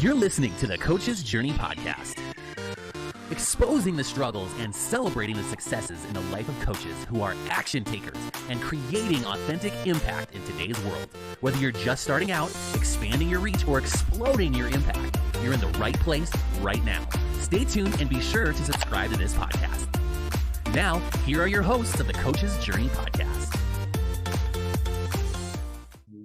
You're listening to the Coach's Journey podcast, exposing the struggles and celebrating the successes in the life of coaches who are action takers and creating authentic impact in today's world. Whether you're just starting out, expanding your reach, or exploding your impact, you're in the right place right now. Stay tuned and be sure to subscribe to this podcast. Now, here are your hosts of the Coach's Journey podcast.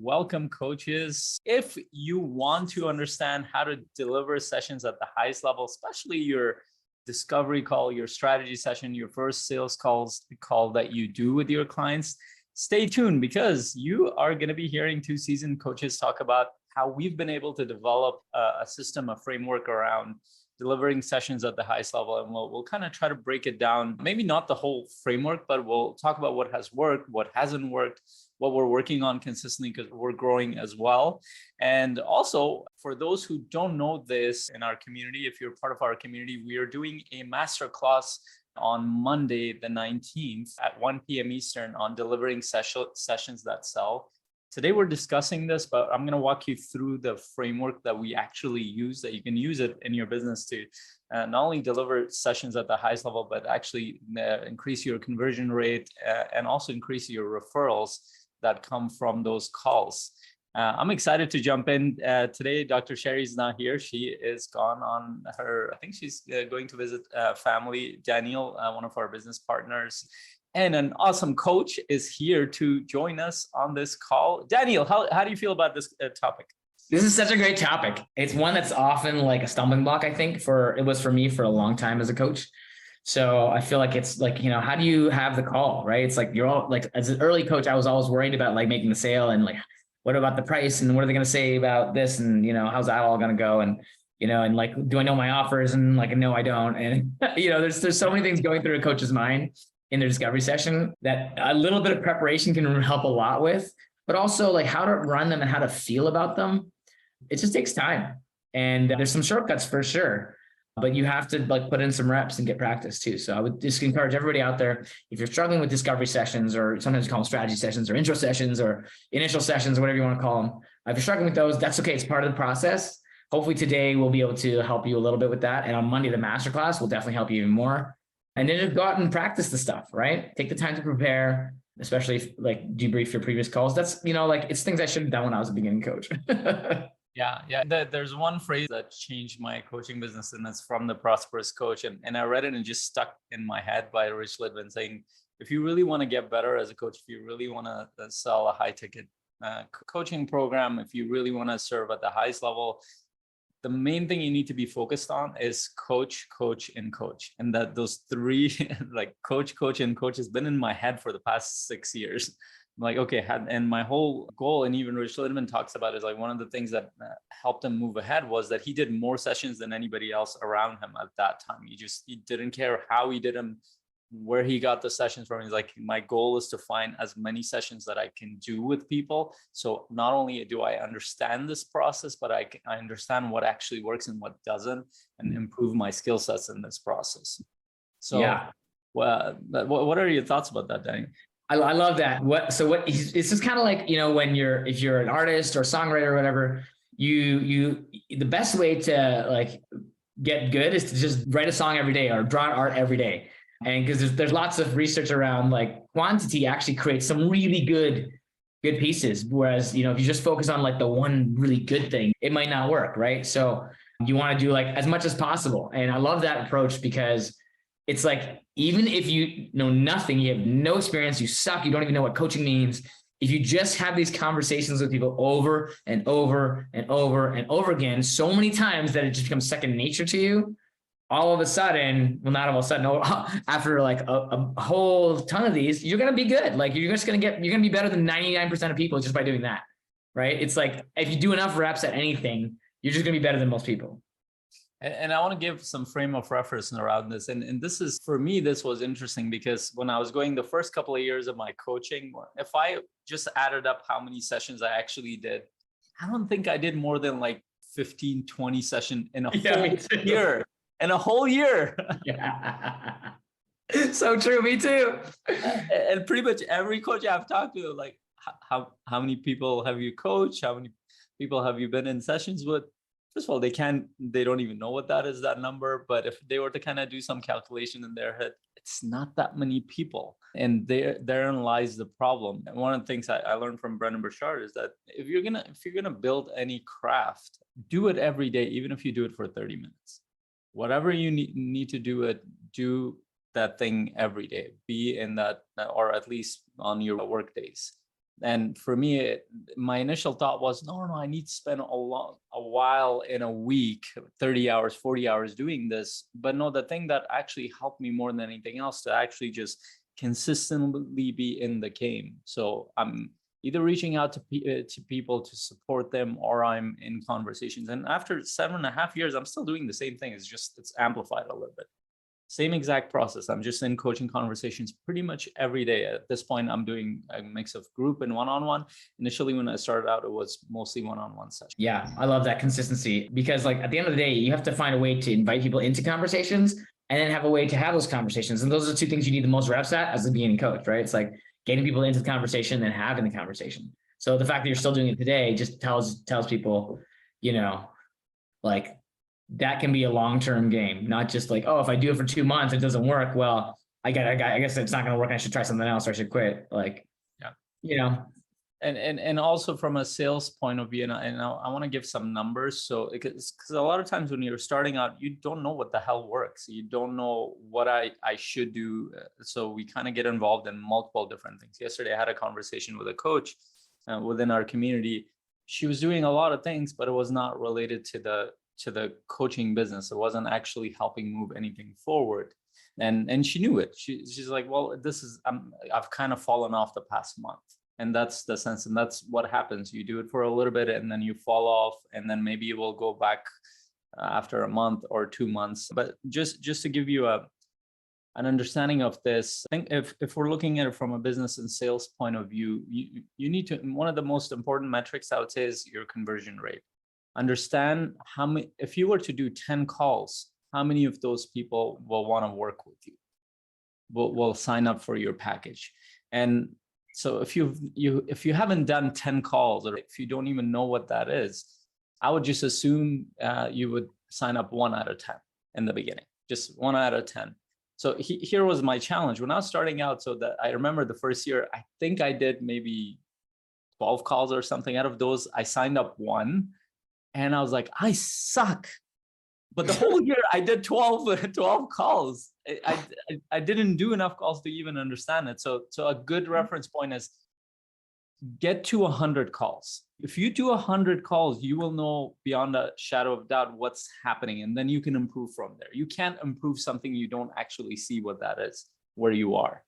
Welcome, coaches. If you want to understand how to deliver sessions at the highest level, especially your discovery call, your strategy session, your first sales call that you do with your clients, stay tuned because you are going to be hearing two seasoned coaches talk about how we've been able to develop a system, a framework around delivering sessions at the highest level. And we'll kind of try to break it down, maybe not the whole framework, but we'll talk about what has worked, what hasn't worked, what we're working on consistently because we're growing as well. And also for those who don't know this in our community, if you're part of our community, we are doing a masterclass on Monday, the 19th at 1 p.m. Eastern on delivering sessions that sell. Today we're discussing this, but I'm going to walk you through the framework that we actually use, that you can use it in your business to not only deliver sessions at the highest level, but actually increase your conversion rate and also increase your referrals that come from those calls. I'm excited to jump in today. Dr. Sherry's not here. She is gone on her, I think she's going to visit family. Daniel, one of our business partners, and an awesome coach is here to join us on this call. Daniel, how do you feel about this topic? This is such a great topic. It's one that's often like a stumbling block, I think, it was for me for a long time as a coach. So I feel like it's like, how do you have the call, right? It's like, you're all like, as an early coach, I was always worried about like making the sale and like, what about the price and what are they going to say about this? And, how's that all going to go? And, and like, do I know my offers? And like, no, I don't. And, there's so many things going through a coach's mind in their discovery session that a little bit of preparation can help a lot with, but also like how to run them and how to feel about them. It just takes time. And there's some shortcuts for sure, but you have to like put in some reps and get practice too. So I would just encourage everybody out there, if you're struggling with discovery sessions, or sometimes you call them strategy sessions or intro sessions or initial sessions, whatever you want to call them. If you're struggling with those, that's okay. It's part of the process. Hopefully today we'll be able to help you a little bit with that. And on Monday, the masterclass will definitely help you even more. And then just go out and practice the stuff, right? Take the time to prepare, especially if, like, debrief your previous calls. That's, it's things I should have done when I was a beginning coach. Yeah. There's one phrase that changed my coaching business, and that's from The Prosperous Coach. And I read it and just stuck in my head by Rich Litvin saying, if you really want to get better as a coach, if you really want to sell a high ticket coaching program, if you really want to serve at the highest level, the main thing you need to be focused on is coach, coach, and coach. And that those three, like coach, and coach, has been in my head for the past 6 years. I'm like, okay, and my whole goal, and even Rich Littman talks about it, is like one of the things that helped him move ahead was that he did more sessions than anybody else around him at that time. He didn't care how he did them, where he got the sessions from. He's like, my goal is to find as many sessions that I can do with people. So not only do I understand this process, but I understand what actually works and what doesn't, and improve my skill sets in this process. So yeah. Well, what are your thoughts about that, Danny? I love that. It's just kind of like, if you're an artist or songwriter or whatever, the best way to like get good is to just write a song every day or draw art every day. And because there's lots of research around like quantity actually creates some really good pieces. Whereas, if you just focus on like the one really good thing, it might not work. Right. So you want to do like as much as possible. And I love that approach because it's like, even if you know nothing, you have no experience, you suck, you don't even know what coaching means. If you just have these conversations with people over and over and over and over again, so many times that it just becomes second nature to you, all of a sudden, well, not all of a sudden, after like a whole ton of these, you're going to be good. Like you're going to be better than 99% of people just by doing that. Right. It's like, if you do enough reps at anything, you're just going to be better than most people. And I want to give some frame of reference around this. And this is, for me, this was interesting because when I was going the first couple of years of my coaching, if I just added up how many sessions I actually did, I don't think I did more than like 15, 20 sessions in a whole year. In a whole year. Yeah. So true. Me too. And pretty much every coach I've talked to, like, how many people have you coached? How many people have you been in sessions with? first of all, they don't even know what that is, that number. But if they were to kind of do some calculation in their head, it's not that many people. And therein lies the problem. And one of the things I learned from Brendan Burchard is that if you're gonna build any craft, do it every day, even if you do it for 30 minutes. Whatever you need to do that thing every day, be in that, or at least on your work days. And for me, my initial thought was, no, I need to spend a while in a week, 30 hours, 40 hours doing this. But no, the thing that actually helped me more than anything else to actually just consistently be in the game. So I'm either reaching out to people to support them, or I'm in conversations. And after 7.5 years, I'm still doing the same thing. It's amplified a little bit. Same exact process. I'm just in coaching conversations pretty much every day. At this point, I'm doing a mix of group and one-on-one. Initially, when I started out, it was mostly one-on-one sessions. Yeah, I love that consistency, because like at the end of the day, you have to find a way to invite people into conversations and then have a way to have those conversations. And those are the two things you need the most reps at as a beginning coach, right? It's like getting people into the conversation and having the conversation. So the fact that you're still doing it today just tells people, like, that can be a long-term game, not just like, oh, if I do it for 2 months, it doesn't work. Well, I guess it's not going to work. I should try something else, or I should quit. Like, yeah, And also from a sales point of view, and I want to give some numbers. So because a lot of times when you're starting out, you don't know what the hell works. You don't know what I should do. So we kind of get involved in multiple different things. Yesterday, I had a conversation with a coach within our community. She was doing a lot of things, but it was not related to the coaching business. It wasn't actually helping move anything forward. And she knew it. She's like, well, I've kind of fallen off the past month. And that's the sense. And that's what happens. You do it for a little bit and then you fall off, and then maybe you will go back after a month or 2 months. But just to give you an understanding of this, I think if we're looking at it from a business and sales point of view, you need to, one of the most important metrics I would say is your conversion rate. Understand how many, if you were to do 10 calls, how many of those people will want to work with you, will sign up for your package. And so if you haven't done 10 calls, or if you don't even know what that is, I would just assume you would sign up 1 out of 10 in the beginning, just 1 out of 10. So here was my challenge when I was starting out. So that I remember the first year, I think I did maybe 12 calls or something. Out of those, I signed up 1. And I was like, I suck. But the whole year I did 12 calls. I didn't do enough calls to even understand it. So a good reference point is get to 100 calls. If you do 100 calls, you will know beyond a shadow of doubt what's happening. And then you can improve from there. You can't improve something you don't actually see what that is, where you are.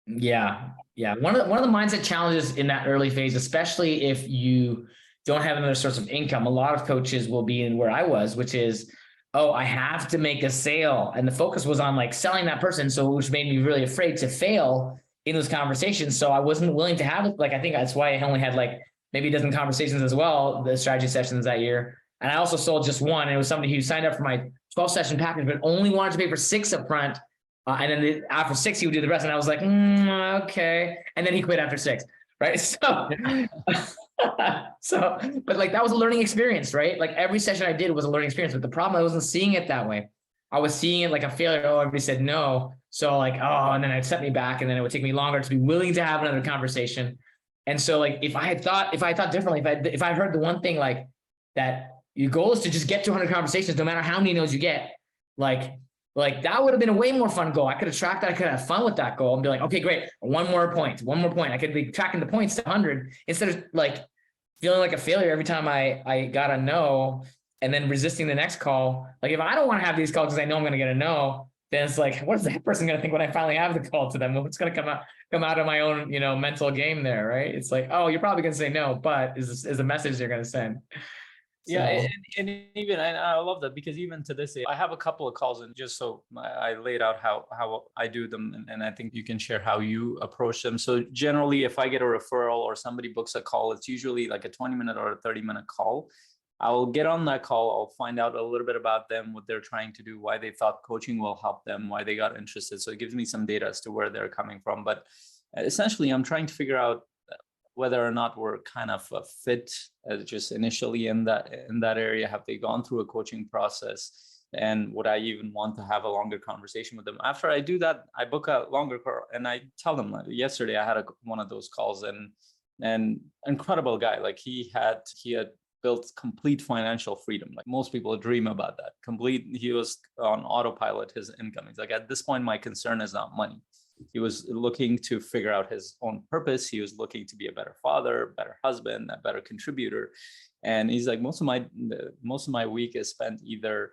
Yeah. One of the mindset challenges in that early phase, especially if you don't have another source of income, a lot of coaches will be in where I was, which is, oh, I have to make a sale. And the focus was on like selling that person. So which made me really afraid to fail in those conversations. So I wasn't willing to have it. Like, I think that's why I only had like maybe a dozen conversations as well, the strategy sessions that year. And I also sold just 1. And it was somebody who signed up for my 12-session package, but only wanted to pay for 6 up front. And then after 6, he would do the rest. And I was like, okay. And then he quit after 6. Right. So, but like, that was a learning experience, right? Like every session I did was a learning experience, but the problem, I wasn't seeing it that way. I was seeing it like a failure. Oh, everybody said no. So like, oh, and then it set me back, and then it would take me longer to be willing to have another conversation. And so like, if I thought differently, if I heard the one thing, like that your goal is to just get to 100 conversations, no matter how many no's you get, like that would have been a way more fun goal. I could have tracked that. I could have fun with that goal and be like, okay, great. One more point. I could be tracking the points to 100 instead of like feeling like a failure every time I got a no and then resisting the next call. Like if I don't want to have these calls because I know I'm going to get a no, then it's like, what is that person going to think when I finally have the call to them? What's going to come out of my own, mental game there, right? It's like, oh, you're probably going to say no, but is a message you're going to send. So. Yeah, and even I love that, because even to this day, I have a couple of calls, and just so I laid out how I do them, and I think you can share how you approach them. So generally, if I get a referral or somebody books a call, it's usually like a 20-minute or a 30-minute call. I'll get on that call. I'll find out a little bit about them, what they're trying to do, why they thought coaching will help them, why they got interested. So it gives me some data as to where they're coming from. But essentially, I'm trying to figure out whether or not we're kind of a fit just initially in that area. Have they gone through a coaching process? And would I even want to have a longer conversation with them? After I do that, I book a longer call and I tell them, like, yesterday I had one of those calls, and incredible guy. Like he had built complete financial freedom. Like most people dream about that. He was on autopilot, his income. He's like, at this point, my concern is not money. He was looking to figure out his own purpose. He was looking to be a better father, better husband, a better contributor. And he's like, most of my week is spent either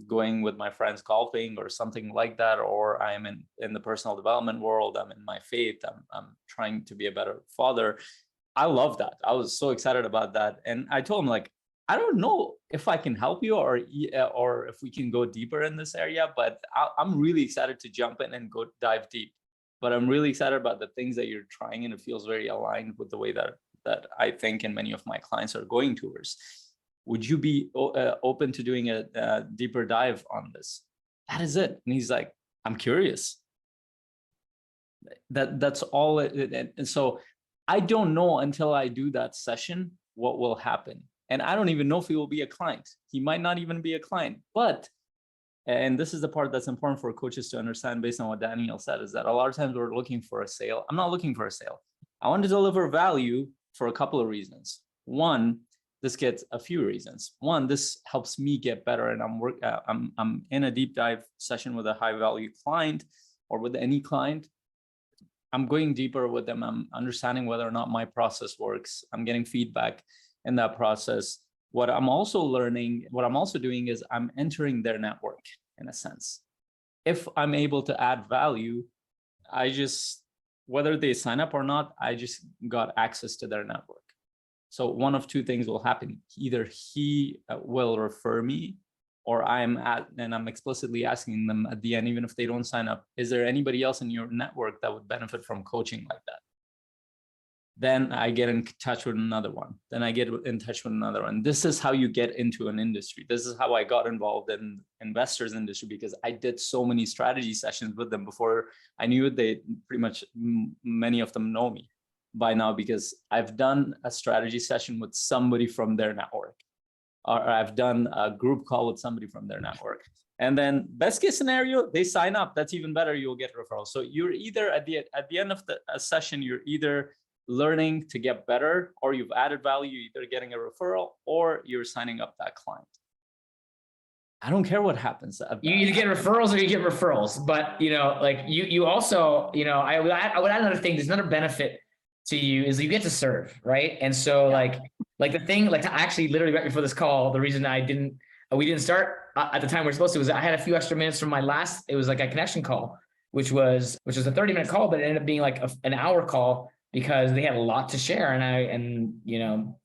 going with my friends golfing or something like that, or I'm in the personal development world. I'm in my faith. I'm trying to be a better father. I love that. I was so excited about that. And I told him, like, I don't know if I can help you or if we can go deeper in this area, but I'm really excited to jump in and go dive deep. But I'm really excited about the things that you're trying, and it feels very aligned with the way that I think and many of my clients are going towards. Would you be open to doing a deeper dive on this? That is it. And he's like, I'm curious. That's all. And so I don't know until I do that session what will happen. And I don't even know if he will be a client. He might not even be a client. But, and this is the part that's important for coaches to understand based on what Daniel said, is that a lot of times we're looking for a sale. I'm not looking for a sale. I want to deliver value for a couple of reasons. One, this gets a few reasons. One, this helps me get better, and I'm in a deep dive session with a high value client or with any client. I'm going deeper with them. I'm understanding whether or not my process works. I'm getting feedback in that process. What I'm also doing is I'm entering their network in a sense. If I'm able to add value, whether they sign up or not, I just got access to their network. So one of two things will happen. Either he will refer me, or I'm explicitly asking them at the end, even if they don't sign up, is there anybody else in your network that would benefit from coaching like that? Then I get in touch with another one. Then I get in touch with another one. This is how you get into an industry. This is how I got involved in investors industry, because I did so many strategy sessions with them before I knew it. They pretty much, many of them know me by now because I've done a strategy session with somebody from their network, or I've done a group call with somebody from their network. And then best case scenario, they sign up. That's even better. You'll get referrals. So you're either at the end of the session, you're either learning to get better, or you've added value, either getting a referral or you're signing up that client. I don't care what happens. You either get referrals or you get referrals. But, like you also, I would add another thing. There's another benefit to you is you get to serve, right? And so like the thing, like actually literally right before this call, the reason we didn't start at the time we were supposed to was I had a few extra minutes from my last, it was like a connection call, which was a 30-minute call, but it ended up being like an hour call because they had a lot to share. And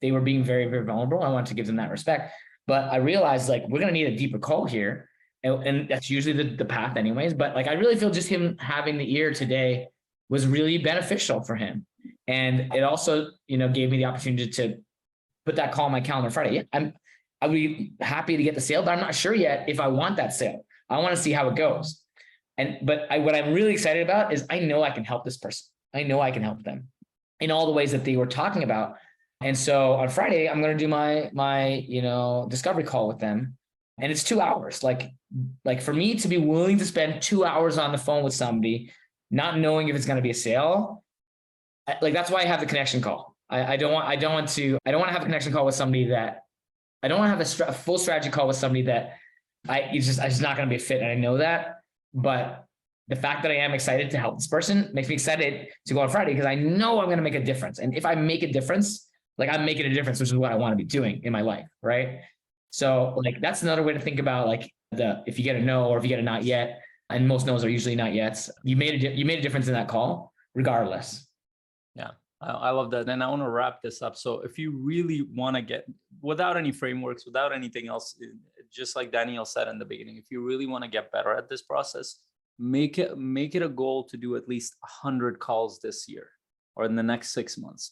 they were being very, very vulnerable. I wanted to give them that respect, but I realized like, we're going to need a deeper call here. And that's usually the path anyways. But like, I really feel just him having the ear today was really beneficial for him. And it also, gave me the opportunity to put that call on my calendar Friday. I'd be happy to get the sale, but I'm not sure yet if I want that sale. I want to see how it goes. But what I'm really excited about is I know I can help this person. I know I can help them in all the ways that they were talking about. And so on Friday, I'm going to do my discovery call with them. And it's 2 hours. Like for me to be willing to spend 2 hours on the phone with somebody, not knowing if it's going to be a sale, like that's why I have the connection call. I don't want to have a connection call with somebody that I don't want to have a full strategy call with somebody that it's just not going to be a fit. And I know that, but the fact that I am excited to help this person makes me excited to go on Friday because I know I'm going to make a difference. And if I make a difference, like I'm making a difference, which is what I want to be doing in my life. Right. So like, that's another way to think about like if you get a no, or if you get a not yet, and most no's are usually not yet, you made a difference in that call regardless. Yeah, I love that. And I want to wrap this up. So if you really want to get, without any frameworks, without anything else, just like Daniel said in the beginning, if you really want to get better at this process, make it a goal to do at least 100 calls this year or in the next 6 months.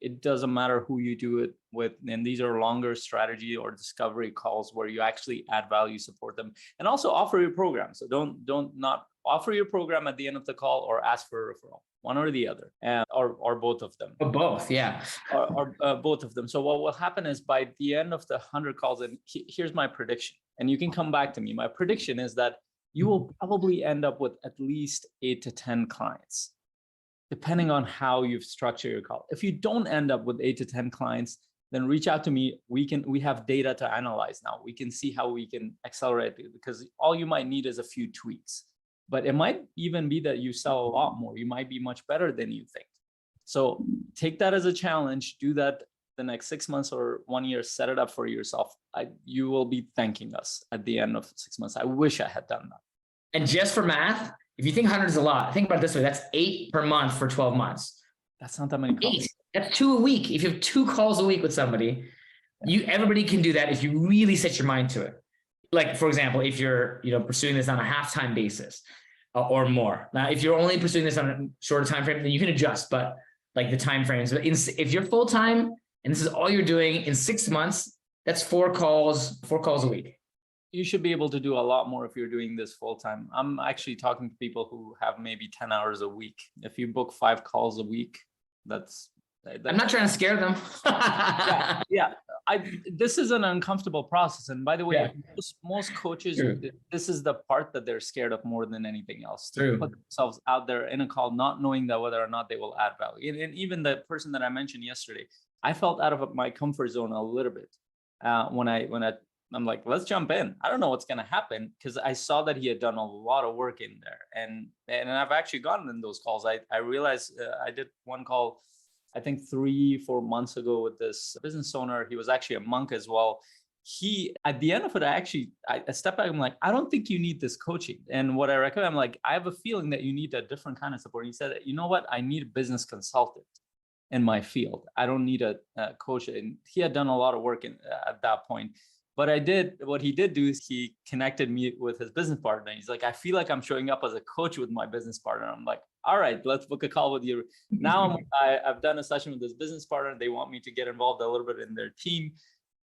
It doesn't matter who you do it with. And these are longer strategy or discovery calls where you actually add value, support them, and also offer your program. So don't not offer your program at the end of the call or ask for a referral, one or the other, or both of them. Or both, yeah. Or both of them. So what will happen is by the end of the 100 calls, and here's my prediction, and you can come back to me. My prediction is that you will probably end up with at least 8 to 10 clients, depending on how you've structured your call. If you don't end up with 8 to 10 clients, then reach out to me. We have data to analyze now. We can see how we can accelerate it, because all you might need is a few tweaks. But it might even be that you sell a lot more. You might be much better than you think. So take that as a challenge. Do that the next 6 months or 1 year. Set it up for yourself. You will be thanking us at the end of 6 months. I wish I had done that. And just for math, if you think 100 is a lot, think about it this way. That's 8 per month for 12 months. That's not that many calls. 8. That's 2 a week. If you have 2 calls a week with somebody, everybody can do that if you really set your mind to it. Like, for example, if you're pursuing this on a half-time basis or more. Now, if you're only pursuing this on a shorter time frame, then you can adjust, but like the time frames. But if you're full-time and this is all you're doing in 6 months, that's 4 calls a week. You should be able to do a lot more if you're doing this full time. I'm actually talking to people who have maybe 10 hours a week. If you book 5 calls a week, that's I'm not trying to scare them. yeah. This is an uncomfortable process. And by the way, most coaches, this is the part that they're scared of more than anything else. To put themselves out there in a call, not knowing that whether or not they will add value. And even the person that I mentioned yesterday, I felt out of my comfort zone a little bit when I'm like, let's jump in. I don't know what's going to happen, because I saw that he had done a lot of work in there. And I've actually gotten in those calls. I realized I did one call, I think 3-4 months ago with this business owner. He was actually a monk as well. At the end of it, I stepped back. I'm like, I don't think you need this coaching. And what I recommend, I'm like, I have a feeling that you need a different kind of support. And he said, you know what? I need a business consultant in my field. I don't need a coach. And he had done a lot of work at that point. But what he did do is he connected me with his business partner. He's like, I feel like I'm showing up as a coach with my business partner. I'm like, all right, let's book a call with you. Now I've done a session with this business partner. They want me to get involved a little bit in their team.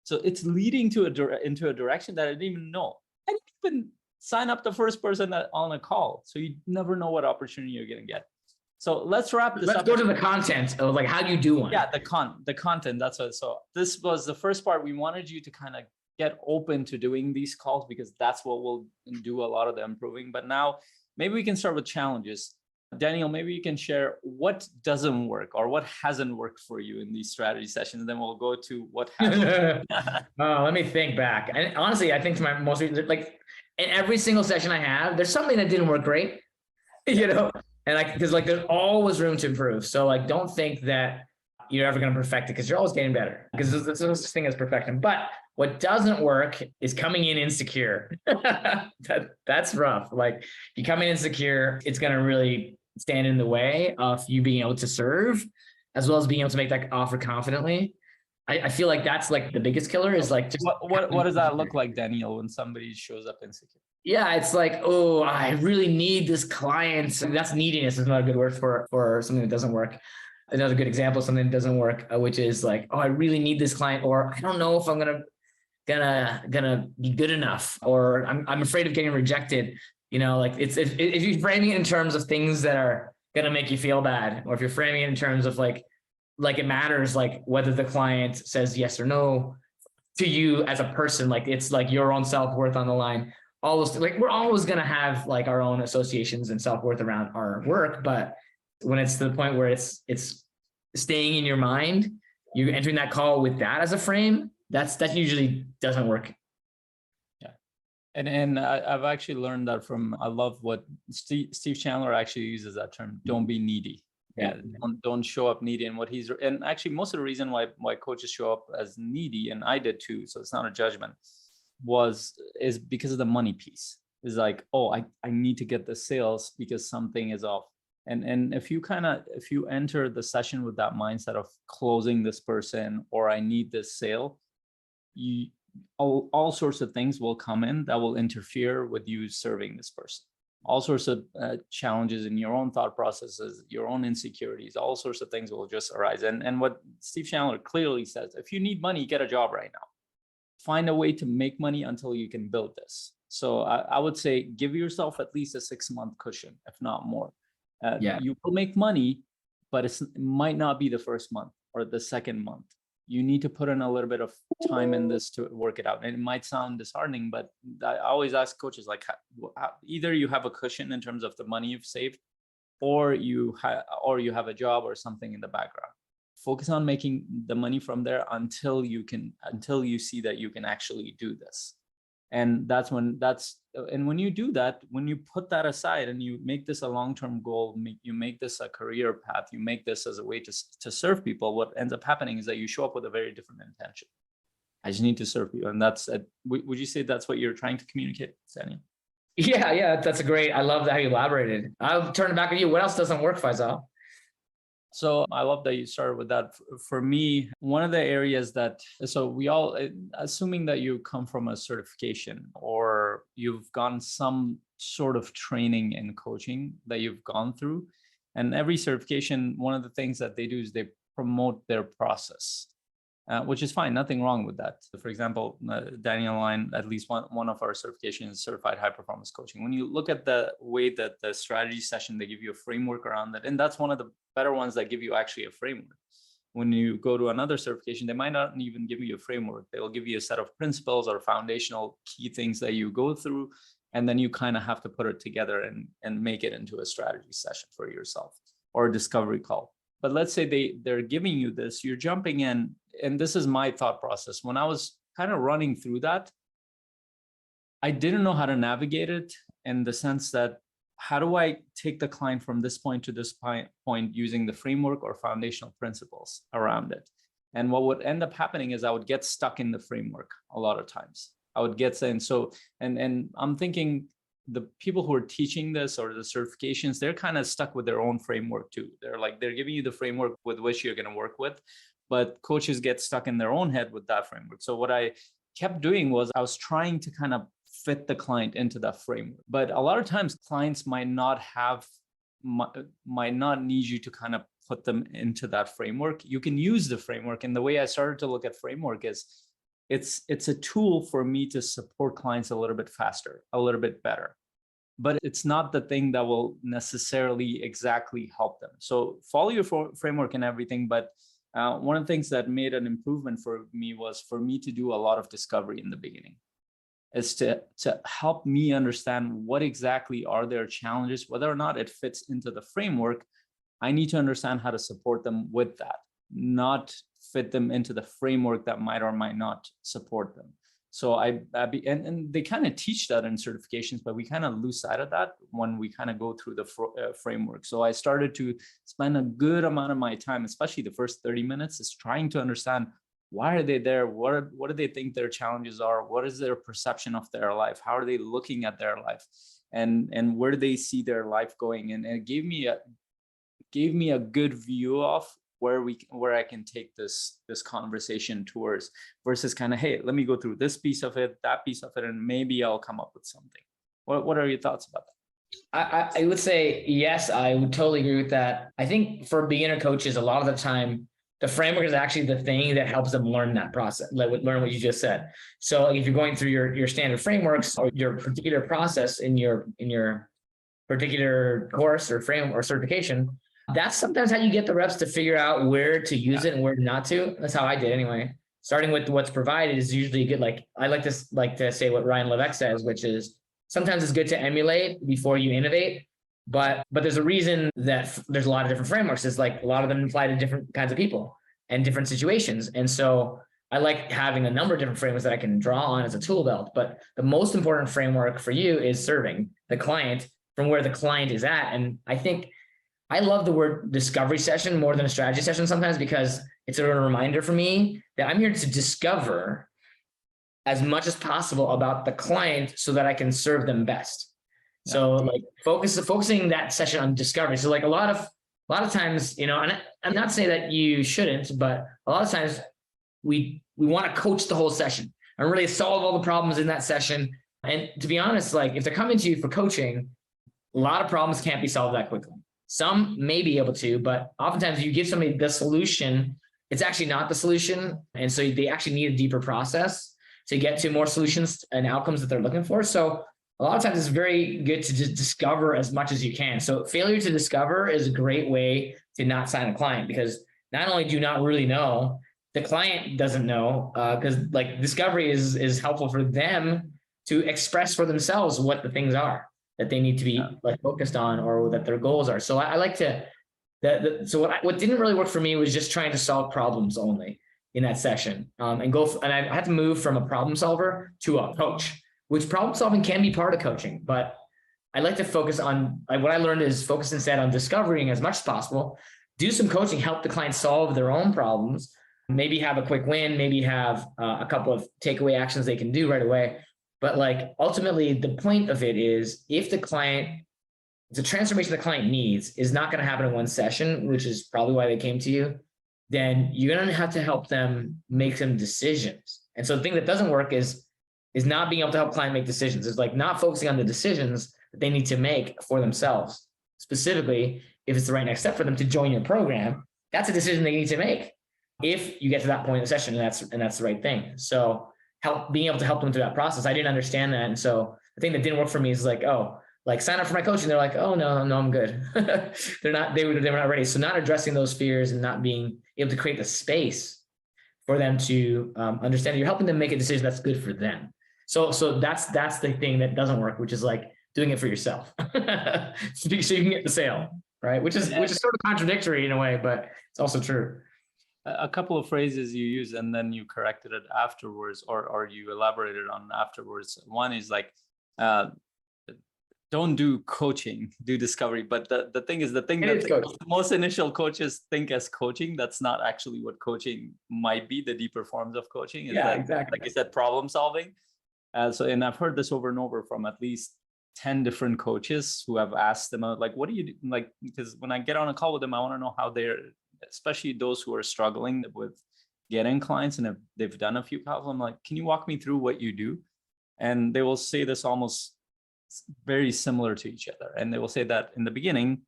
So it's leading into a direction that I didn't even know. I didn't even sign up the first person on a call. So you never know what opportunity you're going to get. So let's wrap this up. Let's go to the content of like, how do you do one? Yeah, the content. That's what. So this was the first part. We wanted you to kind of get open to doing these calls, because that's what will do a lot of the improving. But now maybe we can start with challenges. Daniel, maybe you can share what doesn't work or what hasn't worked for you in these strategy sessions. And then we'll go to what has. Let me think back. And honestly, I think to my most, like in every single session I have, there's something that didn't work great, and because like there's always room to improve. So like, don't think that you're ever going to perfect it, because you're always getting better, because there's no such thing as perfection. But what doesn't work is coming in insecure. That's rough. Like, you come in insecure, it's going to really stand in the way of you being able to serve, as well as being able to make that offer confidently. I feel like that's like the biggest killer is like, just what does that look like, Daniel, when somebody shows up insecure? Yeah, it's like, oh, I really need this client. That's neediness is not a good word for something that doesn't work. Another good example of something that doesn't work, which is like, oh, I really need this client, or I don't know if I'm gonna be good enough, or I'm afraid of getting rejected. Like it's if you're framing it in terms of things that are gonna make you feel bad, or if you're framing it in terms of like it matters, like whether the client says yes or no to you as a person, like it's like your own self-worth on the line. All those, like, we're always gonna have like our own associations and self-worth around our work, but when it's to the point where it's staying in your mind, you're entering that call with that as a frame, that usually doesn't work. Yeah. And I've actually learned that I love what Steve Chandler actually uses that term, don't be needy. Yeah. Don't show up needy. And actually most of the reason why coaches show up as needy, and I did too, so it's not a judgment, is because of the money piece. Is like, oh, I need to get the sales because something is off. And if you enter the session with that mindset of closing this person, or I need this sale, all sorts of things will come in that will interfere with you serving this person. all sorts of challenges in your own thought processes, your own insecurities, all sorts of things will just arise. And what Steve Chandler clearly says, if you need money, get a job right now. Find a way to make money until you can build this. So I would say give yourself at least a 6-month cushion, if not more. You will make money, but it might not be the first month or the second month. You need to put in a little bit of time in this to work it out. And it might sound disheartening, but I always ask coaches, like, either you have a cushion in terms of the money you've saved, or you have a job or something in the background. Focus on making the money from there until you see that you can actually do this. And when you do that, when you put that aside and you make this a long-term goal, you make this a career path, you make this as a way to serve people, what ends up happening is that you show up with a very different intention. I just need to serve you. And would you say that's what you're trying to communicate, Sani? Yeah, that's I love how you elaborated. I'll turn it back to you. What else doesn't work, Faisal? So I love that you started with that. For me, one of the areas so we all, assuming that you come from a certification or you've gone some sort of training in coaching that you've gone through, and every certification, one of the things that they do is they promote their process, which is fine. Nothing wrong with that. For example, Daniel and I, at least one of our certifications is certified high performance coaching. When you look at the way that the strategy session, they give you a framework around that. And that's one of the better ones that give you actually a framework. When you go to another certification, they might not even give you a framework. They'll give you a set of principles or foundational key things that you go through. And then you kind of have to put it together and make it into a strategy session for yourself or a discovery call. But let's say they're giving you this, you're jumping in, and this is my thought process. When I was kind of running through that, I didn't know how to navigate it in the sense that, how do I take the client from this point to this point using the framework or foundational principles around it? And what would end up happening is I would get stuck in the framework a lot of times. I would get in. So, and I'm thinking the people who are teaching this or the certifications, they're kind of stuck with their own framework too. They're giving you the framework with which you're going to work with, but coaches get stuck in their own head with that framework. So what I kept doing was I was trying to kind of fit the client into that framework. But a lot of times clients might not need you to kind of put them into that framework. You can use the framework. And the way I started to look at framework is it's a tool for me to support clients a little bit faster, a little bit better. But it's not the thing that will necessarily exactly help them. So follow your framework and everything. But one of the things that made an improvement for me was for me to do a lot of discovery in the beginning, is to help me understand what exactly are their challenges, whether or not it fits into the framework. I need to understand how to support them with that, not fit them into the framework that might or might not support them. So and they kind of teach that in certifications, but we kind of lose sight of that when we kind of go through the framework. So I started to spend a good amount of my time, especially the first 30 minutes, is trying to understand, why are they there? What do they think their challenges are? What is their perception of their life? How are they looking at their life? And where do they see their life going? And it gave me a good view of where I can take this conversation towards, versus kind of, hey, let me go through this piece of it, that piece of it, and maybe I'll come up with something. What are your thoughts about that? I would say, yes, I would totally agree with that. I think for beginner coaches, a lot of the time, the framework is actually the thing that helps them learn that process, learn what you just said. So if you're going through your standard frameworks or your particular process in your particular course or frame or certification, that's sometimes how you get the reps to figure out where to use it and where not to. That's how I did anyway. Starting with what's provided is usually good. Like I like to say what Ryan Levesque says, which is sometimes it's good to emulate before you innovate. But there's a reason that there's a lot of different frameworks. It's like a lot of them apply to different kinds of people and different situations. And so I like having a number of different frameworks that I can draw on as a tool belt. But the most important framework for you is serving the client from where the client is at. And I think I love the word discovery session more than a strategy session sometimes, because it's a reminder for me that I'm here to discover as much as possible about the client so that I can serve them best. Yeah. So like focusing that session on discovery. So like a lot of times, and I'm not saying that you shouldn't, but a lot of times we want to coach the whole session and really solve all the problems in that session. And to be honest, like if they're coming to you for coaching, a lot of problems can't be solved that quickly. Some may be able to, but oftentimes you give somebody the solution, it's actually not the solution. And so they actually need a deeper process to get to more solutions and outcomes that they're looking for. So a lot of times it's very good to just discover as much as you can. So failure to discover is a great way to not sign a client, because not only do you not really know, the client doesn't know, because like discovery is helpful for them to express for themselves what the things are that they need to be like focused on, or that their goals are. So I like to, so what didn't really work for me was just trying to solve problems only in that session, and I had to move from a problem solver to a coach, which problem solving can be part of coaching, but I like to focus on, like what I learned is focus instead on discovering as much as possible, do some coaching, help the client solve their own problems, maybe have a quick win, maybe have a couple of takeaway actions they can do right away. But like ultimately the point of it is, if the transformation the client needs is not going to happen in one session, which is probably why they came to you, then you're going to have to help them make some decisions. And so the thing that doesn't work is not being able to help client make decisions. It's like not focusing on the decisions that they need to make for themselves. Specifically, if it's the right next step for them to join your program, that's a decision they need to make if you get to that point in the session, and that's the right thing. So being able to help them through that process. I didn't understand that. And so the thing that didn't work for me is like, oh, like sign up for my coaching. They're like, oh no, I'm good. they were not ready. So not addressing those fears and not being able to create the space for them to understand that you're helping them make a decision that's good for them. So that's the thing that doesn't work, which is like doing it for yourself. So you can get the sale, right? Which is sort of contradictory in a way, but it's also true. A couple of phrases you use and then you corrected it afterwards, or you elaborated on afterwards. One is like, don't do coaching, do discovery. But the thing is, that most initial coaches think as coaching, that's not actually what coaching might be. The deeper forms of coaching is exactly. Like you said, problem solving. And I've heard this over and over from at least 10 different coaches who have asked them, like, what do you do? Like, because when I get on a call with them, I want to know how they're, especially those who are struggling with getting clients and if they've done a few calls. I'm like, can you walk me through what you do? And they will say this almost very similar to each other. And they will say that in the beginning,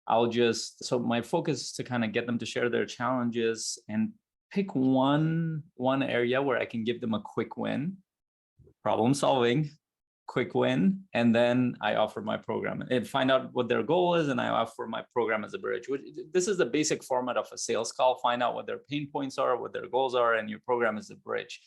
so my focus is to kind of get them to share their challenges and pick one area where I can give them a quick win, problem solving, quick win, and then I offer my program and find out what their goal is, and I offer my program as a bridge. This is the basic format of a sales call. Find out what their pain points are, what their goals are, and your program is a bridge.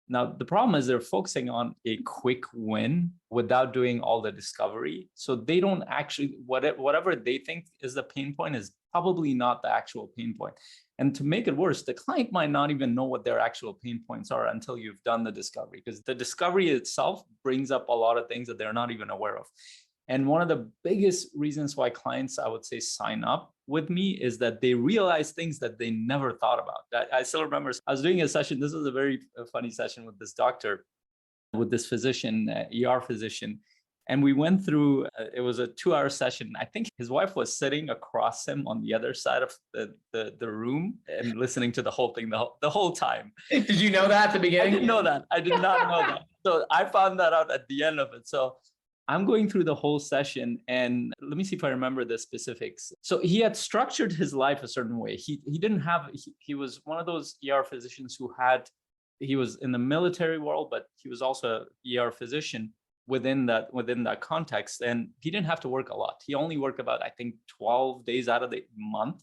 Now, the problem is they're focusing on a quick win without doing all the discovery. So they don't actually, whatever they think is the pain point is probably not the actual pain point. And to make it worse, the client might not even know what their actual pain points are until you've done the discovery, because the discovery itself brings up a lot of things that they're not even aware of. And one of the biggest reasons why clients, I would say, sign up with me is that they realize things that they never thought about. I still remember I was doing a session. This was a very funny session with this doctor, with this physician, ER physician. And we went through, it was a 2-hour session. I think his wife was sitting across him on the other side of the room and listening to the whole thing the whole time. Did you know that at the beginning? I didn't know that. I did not know that. So I found that out at the end of it. So I'm going through the whole session, and let me see if I remember the specifics. So he had structured his life a certain way. He he was one of those ER physicians he was in the military world, but he was also an ER physician within that context. And he didn't have to work a lot. He only worked about, I think, 12 days out of the month.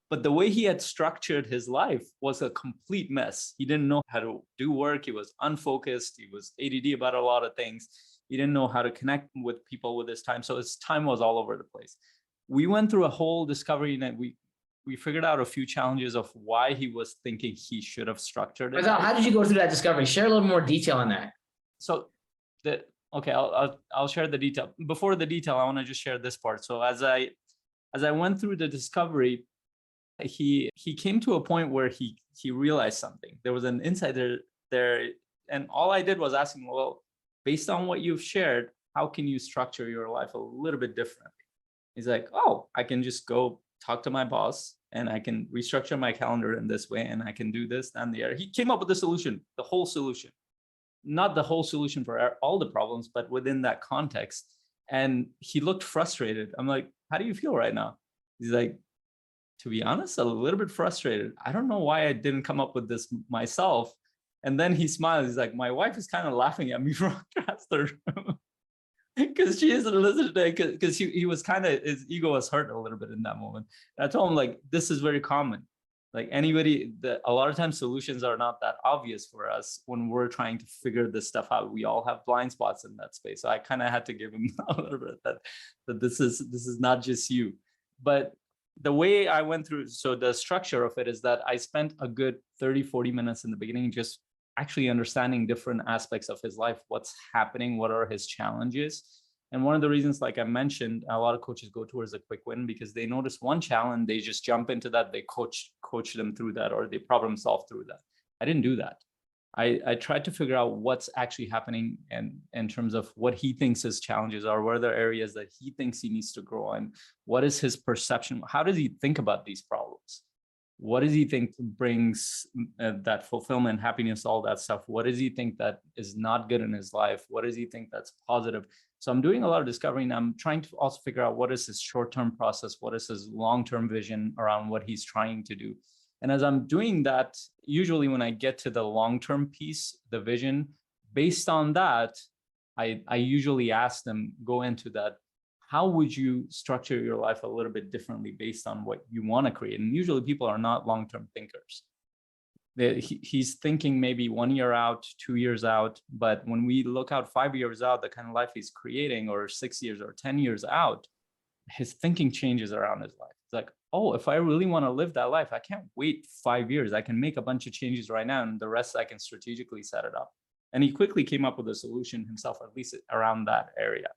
But the way he had structured his life was a complete mess. He didn't know how to do work. He was unfocused. He was ADD about a lot of things. He didn't know how to connect with people with his time. So his time was all over the place. We went through a whole discovery, and we figured out a few challenges of why he was thinking he should have structured it. How did you go through that discovery? Share a little more detail on that. So I'll share the detail. Before the detail, I want to just share this part. So as I went through the discovery, he came to a point where he realized something. There was an insight there, and all I did was ask him, well, based on what you've shared, how can you structure your life a little bit differently? He's like, oh, I can just go talk to my boss and I can restructure my calendar in this way, and I can do this and the other. He came up with the solution, the whole solution. Not the whole solution for all the problems, but within that context. And he looked frustrated. I'm like, how do you feel right now? He's like, to be honest, a little bit frustrated. I don't know why I didn't come up with this myself. And then he smiled. He's like, my wife is kind of laughing at me from across the room because she isn't listening to it, because he was kind of, his ego was hurt a little bit in that moment. And I told him, like, this is very common. Like a lot of times solutions are not that obvious for us when we're trying to figure this stuff out. We all have blind spots in that space. So I kind of had to give him a little bit that this is not just you. But the way I went through, so the structure of it is that I spent a good 30, 40 minutes in the beginning just actually understanding different aspects of his life, what's happening, what are his challenges. And one of the reasons, like I mentioned, a lot of coaches go towards a quick win because they notice one challenge, they just jump into that, they coach them through that, or they problem solve through that. I didn't do that. I tried to figure out what's actually happening and in terms of what he thinks his challenges are, where are there areas that he thinks he needs to grow in, what is his perception, how does he think about these problems? What does he think brings that fulfillment, happiness, all that stuff? What does he think that is not good in his life? What does he think that's positive? So I'm doing a lot of discovery, and I'm trying to also figure out what is his short-term process, what is his long-term vision around what he's trying to do. And as I'm doing that, usually when I get to the long-term piece, the vision, based on that, I usually ask them, go into that. How would you structure your life a little bit differently based on what you want to create? And usually people are not long-term thinkers. He's thinking maybe 1 year out, 2 years out. But when we look out 5 years out, the kind of life he's creating, or 6 years or 10 years out, his thinking changes around his life. It's like, oh, if I really want to live that life, I can't wait 5 years. I can make a bunch of changes right now, and the rest I can strategically set it up. And he quickly came up with a solution himself, at least around that area.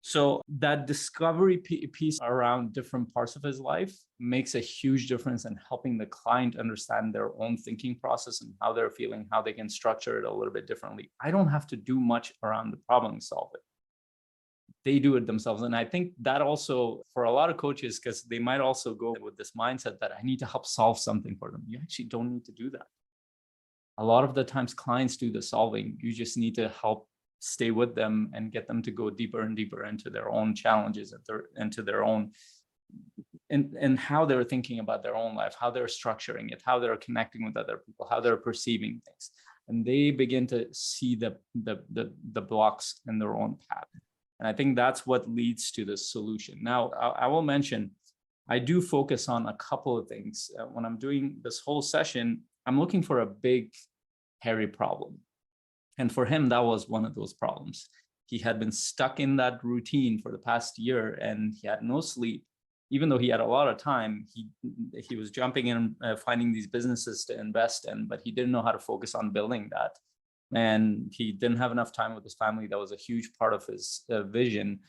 So that discovery piece around different parts of his life makes a huge difference in helping the client understand their own thinking process and how they're feeling, how they can structure it a little bit differently. I don't have to do much around the problem solving. They do it themselves. And I think that also for a lot of coaches, because they might also go with this mindset that I need to help solve something for them. You actually don't need to do that. A lot of the times clients do the solving. You just need to help stay with them and get them to go deeper and deeper into their own challenges, into their own, and how they're thinking about their own life, how they're structuring it, how they're connecting with other people, how they're perceiving things. And they begin to see the blocks in their own path. And I think that's what leads to the solution. Now, I will mention, I do focus on a couple of things. When I'm doing this whole session, I'm looking for a big, hairy problem. And for him, that was one of those problems. He had been stuck in that routine for the past year, and he had no sleep. Even though he had a lot of time, he was jumping in, finding these businesses to invest in, but he didn't know how to focus on building that. And he didn't have enough time with his family. That was a huge part of his vision.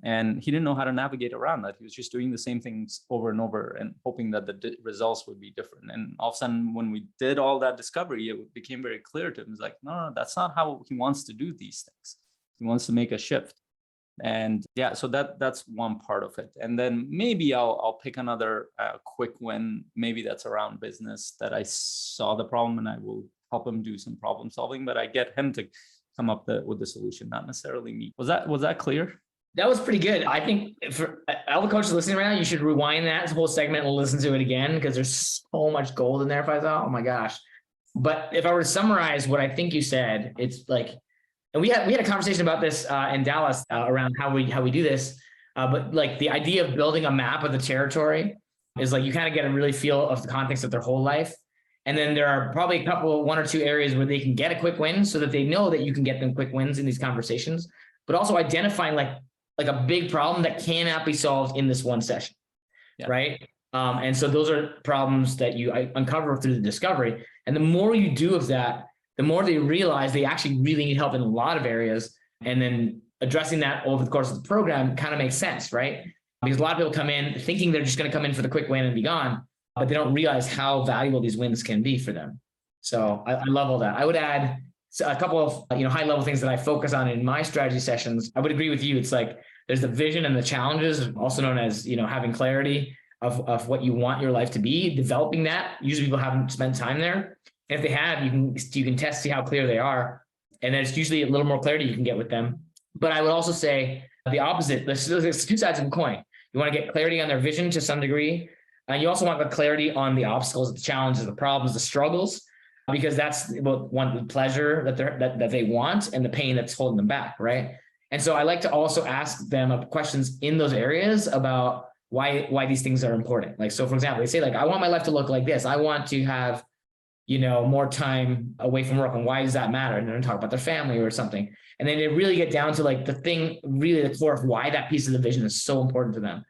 And he didn't know how to navigate around that. He was just doing the same things over and over and hoping that the results would be different. And all of a sudden, when we did all that discovery, it became very clear to him. It's like, no, that's not how he wants to do these things. He wants to make a shift. And yeah, so that's one part of it. And then maybe I'll pick another quick win. Maybe that's around business, that I saw the problem and I will help him do some problem solving, but I get him to come up with the solution, not necessarily me. Was that clear? That was pretty good. I think for all the coaches listening right now, you should rewind that whole segment and listen to it again, because there's so much gold in there. If I thought, oh my gosh. But if I were to summarize what I think you said, it's like, and we had a conversation about this in Dallas around how we do this. But like the idea of building a map of the territory is like, you kind of get a really feel of the context of their whole life. And then there are probably one or two areas where they can get a quick win, so that they know that you can get them quick wins in these conversations, but also identifying like a big problem that cannot be solved in this one session. Yeah. Right. And so those are problems that you uncover through the discovery. And the more you do of that, the more they realize they actually really need help in a lot of areas. And then addressing that over the course of the program kind of makes sense, right? Because a lot of people come in thinking they're just going to come in for the quick win and be gone, but they don't realize how valuable these wins can be for them. So I love all that. I would add a couple of high level things that I focus on in my strategy sessions. I would agree with you. It's like there's the vision and the challenges, also known as having clarity of what you want your life to be, developing that. Usually people haven't spent time there. And if they have, you can test, see how clear they are. And there's usually a little more clarity you can get with them. But I would also say the opposite. There's two sides of the coin. You want to get clarity on their vision to some degree. And you also want the clarity on the obstacles, the challenges, the problems, the struggles, because that's the pleasure that they want and the pain that's holding them back, right? And so I like to also ask them questions in those areas about why these things are important. Like, so for example, they say like, I want my life to look like this. I want to have, more time away from work. And why does that matter? And then talk about their family or something. And then they really get down to like the thing, really the core of why that piece of the vision is so important to them.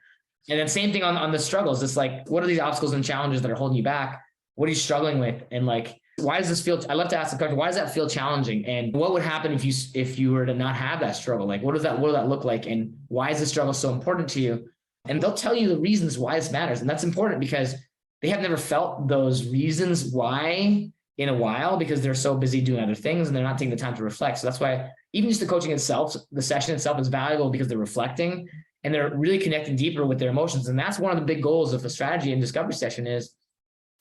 And then same thing on the struggles. It's like, what are these obstacles and challenges that are holding you back? What are you struggling with? And like, why does this feel, I love to ask the question, why does that feel challenging? And what would happen if you were to not have that struggle? Like, what will that look like? And why is the struggle so important to you? And they'll tell you the reasons why this matters. And that's important because they have never felt those reasons why in a while, because they're so busy doing other things and they're not taking the time to reflect. So that's why even just the coaching itself, the session itself is valuable because they're reflecting and they're really connecting deeper with their emotions. And that's one of the big goals of a strategy and discovery session is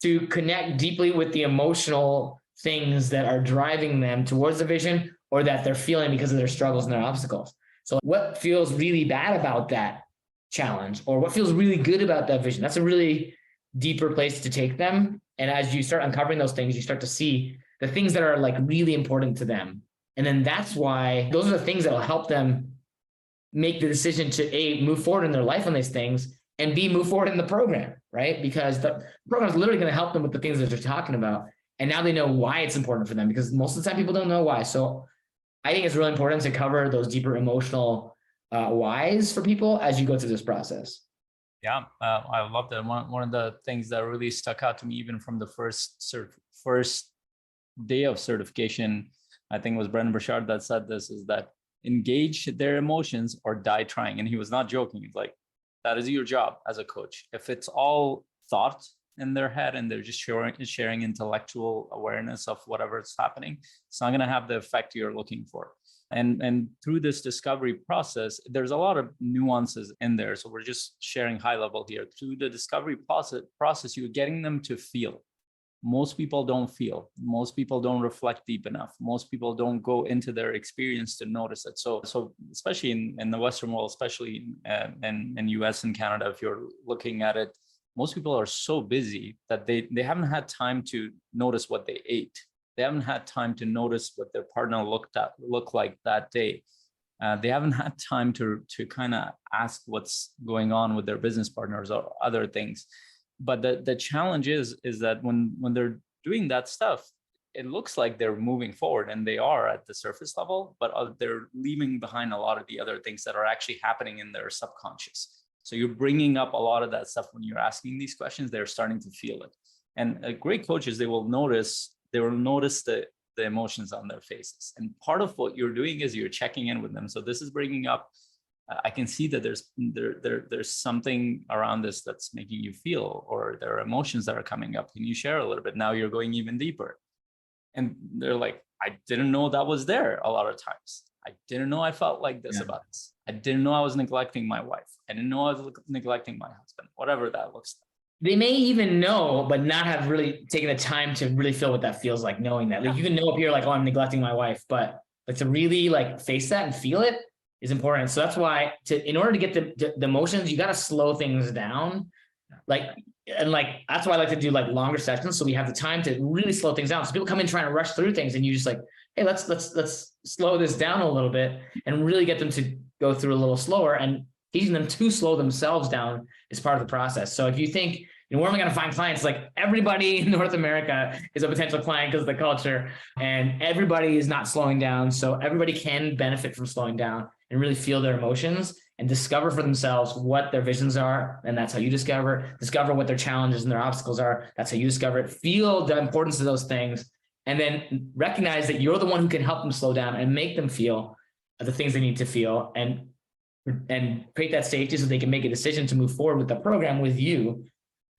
to connect deeply with the emotional things that are driving them towards the vision or that they're feeling because of their struggles and their obstacles. So what feels really bad about that challenge or what feels really good about that vision? That's a really deeper place to take them. And as you start uncovering those things, you start to see the things that are like really important to them. And then that's why those are the things that will help them make the decision to A, move forward in their life on these things, and B, move forward in the program, right? Because the program is literally going to help them with the things that they're talking about. And now they know why it's important for them, because most of the time people don't know why. So I think it's really important to cover those deeper emotional whys for people as you go through this process. Yeah, I love that. One of the things that really stuck out to me, even from the first day of certification, I think it was Brendan Burchard that said this, is that engage their emotions or die trying. And he was not joking. He's like, that is your job as a coach. If it's all thought in their head and they're just sharing intellectual awareness of whatever's happening, it's not going to have the effect you're looking for. And through this discovery process, there's a lot of nuances in there. So we're just sharing high level here. Through the discovery process, you're getting them to feel. Most people don't feel. Most people don't reflect deep enough. Most people don't go into their experience to notice it. So especially in the Western world, especially in US and Canada, if you're looking at it, most people are so busy that they haven't had time to notice what they ate. They haven't had time to notice what their partner looked like that day. They haven't had time to kind of ask what's going on with their business partners or other things. But the challenge is that when they're doing that stuff, it looks like they're moving forward, and they are at the surface level, but they're leaving behind a lot of the other things that are actually happening in their subconscious. So you're bringing up a lot of that stuff when you're asking these questions. They're starting to feel it. And great coaches, they will notice the emotions on their faces. And part of what you're doing is you're checking in with them. So this is bringing up, I can see that there's something around this that's making you feel, or there are emotions that are coming up. Can you share a little bit? Now you're going even deeper. And they're like, I didn't know that was there a lot of times. I didn't know I felt like this about this. I didn't know I was neglecting my wife. I didn't know I was neglecting my husband, whatever that looks like. They may even know, but not have really taken the time to really feel what that feels like, knowing that. Like you can know up here, like, oh, I'm neglecting my wife, but like to really like face that and feel it is important. So that's why in order to get the emotions, you got to slow things down. That's why I like to do like longer sessions. So we have the time to really slow things down. So people come in trying to rush through things and you just like, hey, let's slow this down a little bit and really get them to go through a little slower, and teaching them to slow themselves down is part of the process. So if you think, where am I going to find clients? Like everybody in North America is a potential client because of the culture, and everybody is not slowing down. So everybody can benefit from slowing down and really feel their emotions and discover for themselves what their visions are. And that's how you discover what their challenges and their obstacles are. That's how you discover it. Feel the importance of those things, and then recognize that you're the one who can help them slow down and make them feel the things they need to feel, and create that safety so they can make a decision to move forward with the program with you.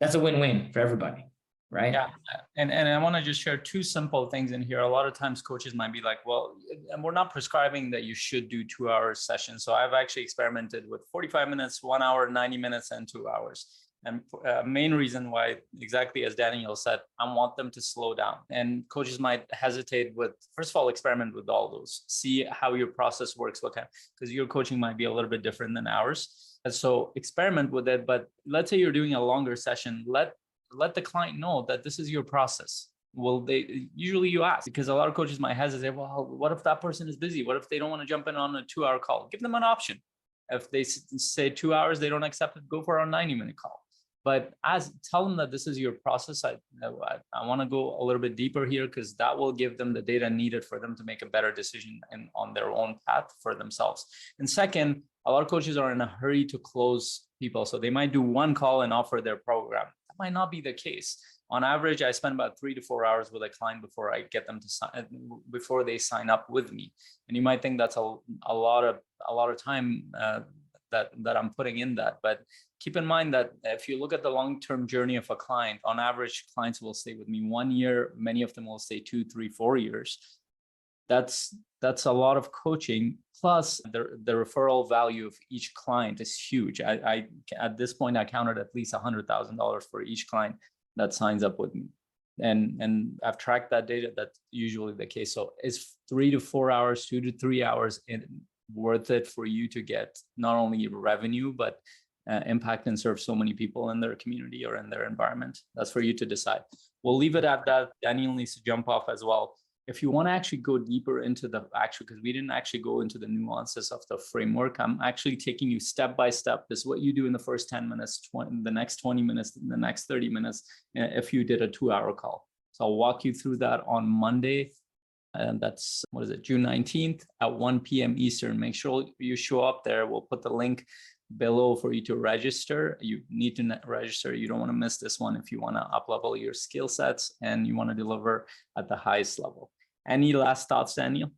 That's a win-win for everybody, right? Yeah, and I want to just share two simple things in here. A lot of times coaches might be like, well, and we're not prescribing that you should do 2-hour sessions. So I've actually experimented with 45 minutes, 1 hour, 90 minutes, and 2 hours. And main reason why, exactly as Daniel said, I want them to slow down. And coaches might hesitate with, first of all, experiment with all those. See how your process works, because your coaching might be a little bit different than ours. And so experiment with it. But let's say you're doing a longer session, let the client know that this is your process. Well, usually you ask, because a lot of coaches might hesitate. Well, what if that person is busy? What if they don't want to jump in on a 2-hour call? Give them an option. If they say 2 hours, they don't accept it, go for a 90-minute call. But tell them that this is your process. I want to go a little bit deeper here, because that will give them the data needed for them to make a better decision on their own path for themselves. And second, a lot of coaches are in a hurry to close people. So they might do one call and offer their program. That might not be the case. On average, I spend about 3 to 4 hours with a client before I get them to sign, before they sign up with me. And you might think that's a lot of time that I'm putting in that. But keep in mind that if you look at the long-term journey of a client, on average, clients will stay with me 1 year. Many of them will stay 2, 3, 4 years. That's a lot of coaching. Plus, the referral value of each client is huge. I at this point, I counted at least $100,000 for each client that signs up with me. And I've tracked that data. That's usually the case. So is 3 to 4 hours, 2 to 3 hours worth it for you to get not only revenue, but impact and serve so many people in their community or in their environment? That's for you to decide. We'll leave it at that. Daniel needs to jump off as well. If you want to actually go deeper into the actual, because we didn't actually go into the nuances of the framework, I'm actually taking you step by step. This is what you do in the first 10 minutes, the next 20 minutes, the next 30 minutes, if you did a 2-hour call. So I'll walk you through that on Monday. And that's, June 19th at 1 p.m. Eastern. Make sure you show up there. We'll put the link below for you to register. You need to register. You don't want to miss this one if you want to up-level your skill sets and you want to deliver at the highest level. Any last thoughts, Daniel?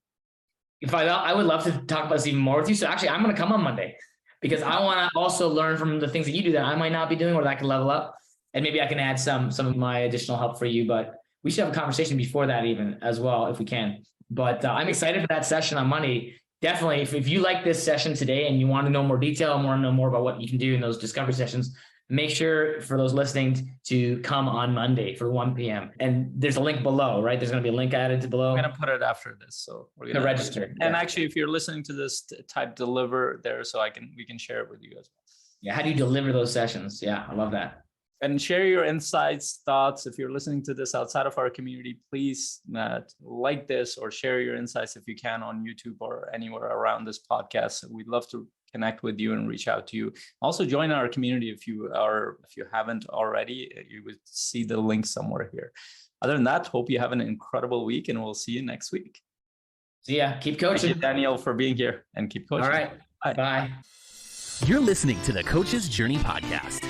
I would love to talk about this even more with you. So actually, I'm going to come on Monday, because I want to also learn from the things that you do that I might not be doing, or that I can level up. And maybe I can add some of my additional help for you, but we should have a conversation before that even as well, if we can. But I'm excited for that session on Monday. Definitely, if you like this session today and you want to know more detail and want to know more about what you can do in those discovery sessions, make sure for those listening to come on Monday for 1 p.m. And there's a link below, right? There's going to be a link added to below. I'm going to put it after this. So we're going to register. And actually, if you're listening to this, type deliver there so we can share it with you as well. Yeah. How do you deliver those sessions? Yeah. I love that. And share your insights, thoughts. If you're listening to this outside of our community, please like this or share your insights if you can on YouTube or anywhere around this podcast. We'd love to connect with you and reach out to you. Also join our community if you haven't already. You would see the link somewhere here. Other than that, hope you have an incredible week, and we'll see you next week. See ya. Keep coaching. Thank you, Daniel, for being here, and keep coaching. All right. Bye. You're listening to the Coach's Journey podcast.